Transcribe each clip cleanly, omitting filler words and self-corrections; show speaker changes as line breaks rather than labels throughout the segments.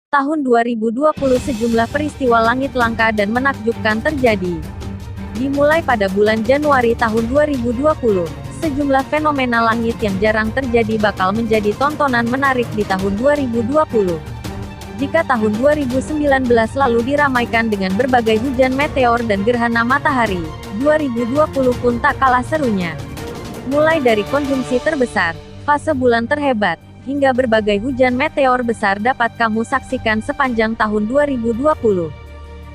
Tahun 2020 sejumlah peristiwa langit langka dan menakjubkan terjadi. Dimulai pada bulan Januari tahun 2020, sejumlah fenomena langit yang jarang terjadi bakal menjadi tontonan menarik di tahun 2020. Jika tahun 2019 lalu diramaikan dengan berbagai hujan meteor dan gerhana matahari, 2020 pun tak kalah serunya. Mulai dari konjungsi terbesar, fase bulan terhebat, hingga berbagai hujan meteor besar dapat kamu saksikan sepanjang tahun 2020.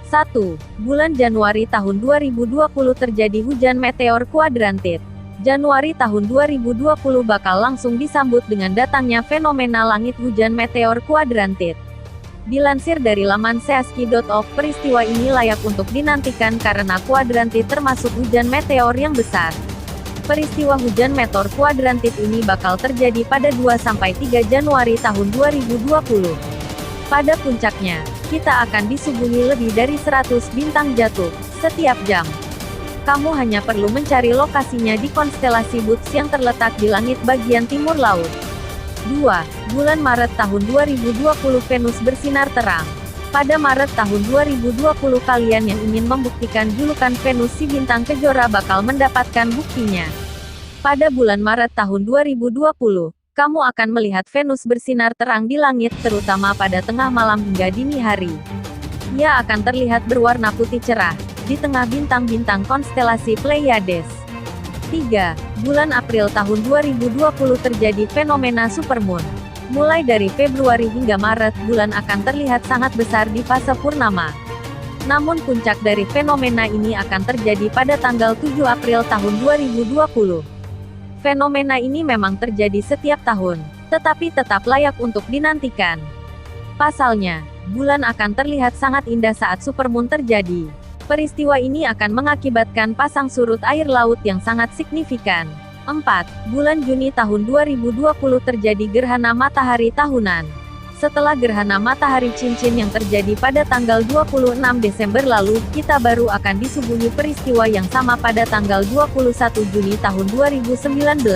1. Bulan Januari tahun 2020 terjadi hujan meteor kuadrantit. Januari tahun 2020 bakal langsung disambut dengan datangnya fenomena langit hujan meteor kuadrantit. Dilansir dari laman seaski.org, peristiwa ini layak untuk dinantikan karena kuadrantit termasuk hujan meteor yang besar. Peristiwa hujan meteor kuadrantit ini bakal terjadi pada 2-3 Januari tahun 2020. Pada puncaknya, kita akan disuguhi lebih dari 100 bintang jatuh setiap jam. Kamu hanya perlu mencari lokasinya di konstelasi Boots yang terletak di langit bagian timur laut. 2. Bulan Maret tahun 2020 Venus bersinar terang. Pada Maret tahun 2020 kalian yang ingin membuktikan julukan Venus si bintang kejora bakal mendapatkan buktinya. Pada bulan Maret tahun 2020, kamu akan melihat Venus bersinar terang di langit terutama pada tengah malam hingga dini hari. Ia akan terlihat berwarna putih cerah, di tengah bintang-bintang konstelasi Pleiades. 3. Bulan April tahun 2020 terjadi fenomena supermoon. Mulai dari Februari hingga Maret, bulan akan terlihat sangat besar di fase purnama. Namun puncak dari fenomena ini akan terjadi pada tanggal 7 April tahun 2020. Fenomena ini memang terjadi setiap tahun, tetapi tetap layak untuk dinantikan. Pasalnya, bulan akan terlihat sangat indah saat supermoon terjadi. Peristiwa ini akan mengakibatkan pasang surut air laut yang sangat signifikan. 4. Bulan Juni tahun 2020 terjadi gerhana matahari tahunan. Setelah gerhana matahari cincin yang terjadi pada tanggal 26 Desember lalu, kita baru akan disuguhi peristiwa yang sama pada tanggal 21 Juni tahun 2019.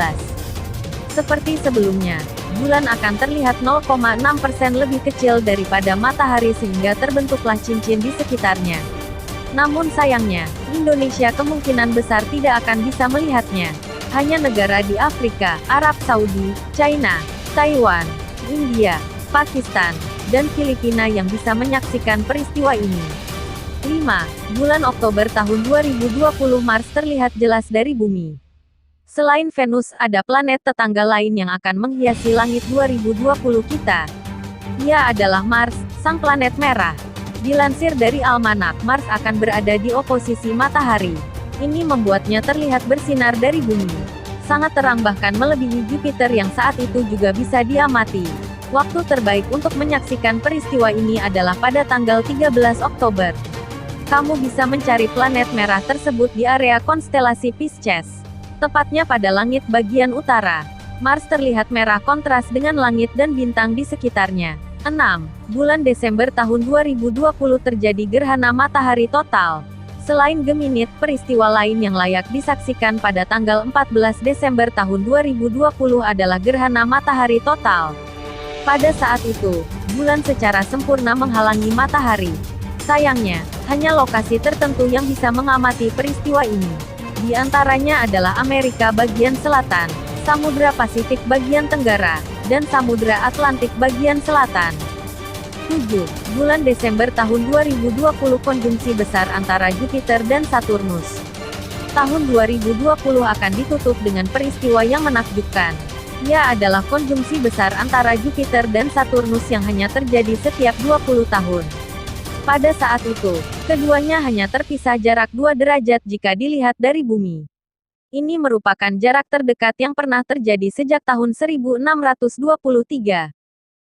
Seperti sebelumnya, bulan akan terlihat 0,6% lebih kecil daripada matahari sehingga terbentuklah cincin di sekitarnya. Namun sayangnya, Indonesia kemungkinan besar tidak akan bisa melihatnya. Hanya negara di Afrika, Arab Saudi, China, Taiwan, India, Pakistan, dan Filipina yang bisa menyaksikan peristiwa ini. 5. Bulan Oktober tahun 2020 Mars terlihat jelas dari bumi. Selain Venus, ada planet tetangga lain yang akan menghiasi langit 2020 kita. Ia adalah Mars, sang planet merah. Dilansir dari Almanak, Mars akan berada di oposisi Matahari. Ini membuatnya terlihat bersinar dari bumi. Sangat terang bahkan melebihi Jupiter yang saat itu juga bisa diamati. Waktu terbaik untuk menyaksikan peristiwa ini adalah pada tanggal 13 Oktober. Kamu bisa mencari planet merah tersebut di area konstelasi Pisces. Tepatnya pada langit bagian utara. Mars terlihat merah kontras dengan langit dan bintang di sekitarnya. 6. Bulan Desember tahun 2020 terjadi gerhana matahari total. Selain Geminid, peristiwa lain yang layak disaksikan pada tanggal 14 Desember tahun 2020 adalah gerhana matahari total. Pada saat itu, bulan secara sempurna menghalangi matahari. Sayangnya, hanya lokasi tertentu yang bisa mengamati peristiwa ini. Di antaranya adalah Amerika bagian selatan, Samudra Pasifik bagian tenggara, dan Samudra Atlantik bagian selatan. 7. Bulan Desember tahun 2020 konjungsi besar antara Jupiter dan Saturnus. Tahun 2020 akan ditutup dengan peristiwa yang menakjubkan. Ia adalah konjungsi besar antara Jupiter dan Saturnus yang hanya terjadi setiap 20 tahun. Pada saat itu, keduanya hanya terpisah jarak 2 derajat jika dilihat dari bumi. Ini merupakan jarak terdekat yang pernah terjadi sejak tahun 1623.